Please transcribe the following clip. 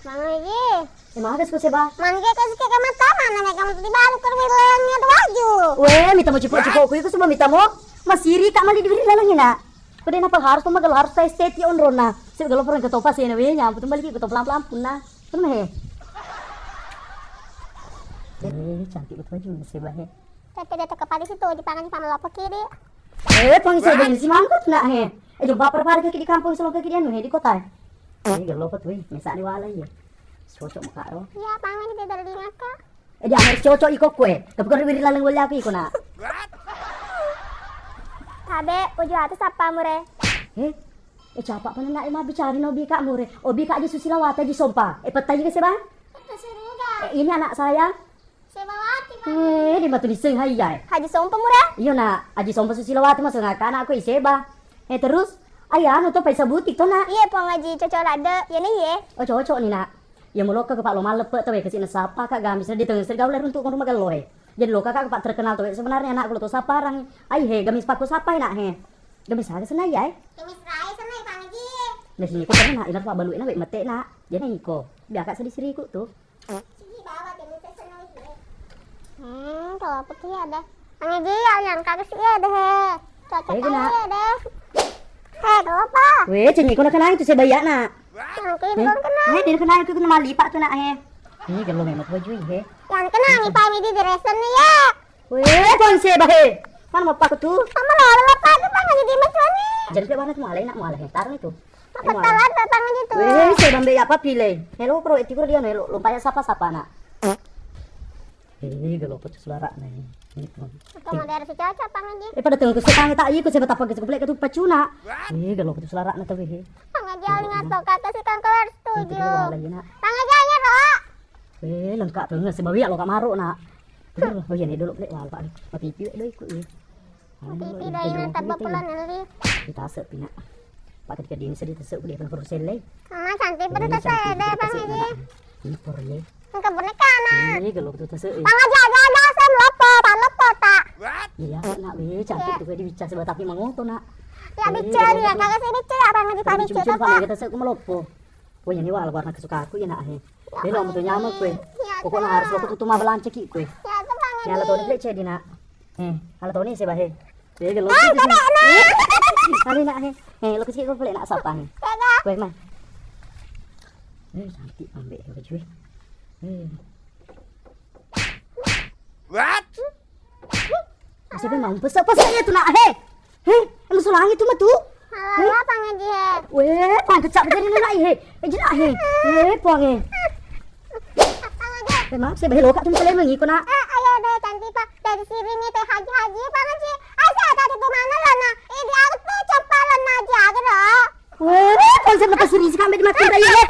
Mangi. Magas ko siya ba? Mangi kasi kaya mata mana may kamu di balu kerwilangnya tu baju. Weh, mita mo cipo-cipo ko sa mita mo. Masiri ka mali dibiri lalangin na. Pwede na pag harus pamagal harus tayo state on ron na. Sige galo parang katopas eh na weh nya. Puto balik ko pelan-pelan pun na. Ano he? Cantik betul baju ni siya he. Tapi dia kepala situ di pangan pamalopo kiri. Pang isa din si mangkot na he. Jo baper para di kampung sa kaki dia no he di kota. Galo pat weh, mesa ni wala ye. Cocok maka ro. Ya, pangan di dari ngaka. Dia harus cocok iko kue. Kapag dibiri lalang wala ko iko na. Tabe, uju atu sapa mure. Capa pa na na bicara no bika mure. O bika di Susilawati di Sompa. Patay kasi ba? Keseruga. Ini anak saya. Sebawati. Di matu di seng hayay. Haji sompa mure. Iyo na, aji Sompa Susilawati mas nga kana ako iseba. Terus ayan to paisa butik to na. Iya, pengaji cocok ada. Ya nih ye. O cocok ni na. Ya mulo ka pak lo malep to kasi na sapa ka gamis na ditengah sergauler untuk rumah galoy. Jadi lo kakak pak terkenal tuh sebenarnya anak lo to sapa rang. Ai he gamis paku sapa na he. Gamis ada sana ya. Kemis rai sana pangaji. Nah sini ko na ilar pa baluin na we mate na. Jadi ko. Biar kak sedih ku tuh. Sini bawa kemis sana ye. Kalau putih ada. Pangaji yang kagak sih ada he. Cocok aja deh. Kalau apa? Weh, cengi ko na kana itu sebaya na. Yang kena kena. Din kana ko na malipa to na he. Ini galo memang baju he. Yang kena nih Pak Midi di resen nih ya. Weh, kon seba he. Mana mau pak tuh? Kamu lalu apa tuh pangaji di mas nih? Jadi ke mana tuh malai nak malai taruh itu. Apa talat pangaji tuh? Weh, saya bambe apa pilih? Hello pro itu dia no lumpaya sapa-sapa nak. Galo patu suara na he. Kamu dari si cocok pangaji. Pada tengok kesetang tak iya ko seba tapag ke blek tu pacuna. Galo patu suara na tawi he. Pangaji aling atau kata si kang keluar setuju. Lagi nak. Pangaji aja roh. Lengkap tuh nggak sebawi lo kamaro nak. Oh iya nih dulu blek wal pak. Mati piu doi ku. Pipi dari nanti bapelan nanti. Kita asap pina. Pak ketika di ini sedih tersebut dia kan perlu selai. Sama cantik pada saya deh pangaji. Ini porle. Engkau boneka nak. Ini kalau betul tersebut. Pangaji aja saya lopo, pan lopo tak. Iya nak be cantik tuh di bicara sebab tapi mangoto nak. Ya bicara ya kagak sih bicara pangaji pak bicara Cuma tak. kita sebut melopo. Oh ini wal warna kesukaan aku ya nak he. Dia lo mau nyaman kue. Pokoknya harus lo tutup mah belan cekik kue. Ya tuh pangaji. Nyala tahun ini cek di nak. Halo tahun ini sebab he. Dia kalau hari nak he. Lo kecil kau boleh nak siapa he? Kagak. Kue mah. Cantik ambek baju. What? Siapa mau pesak-pesak ya tu nak he? Emang sulang itu mah tu? Halo pangaji he. Weh, pang kecap jadi nak he. Jadi he. Pang he. Pangaji. Memang saya bahelo kat tu kalau mengi ko nak. Ayo deh cantik pak dari sini nih teh haji pangaji. Asa tadi tu mana lah nak? Ini aku tuh cepalan aja gitu. Weh, pang saya lepas siri sampai di mati raya.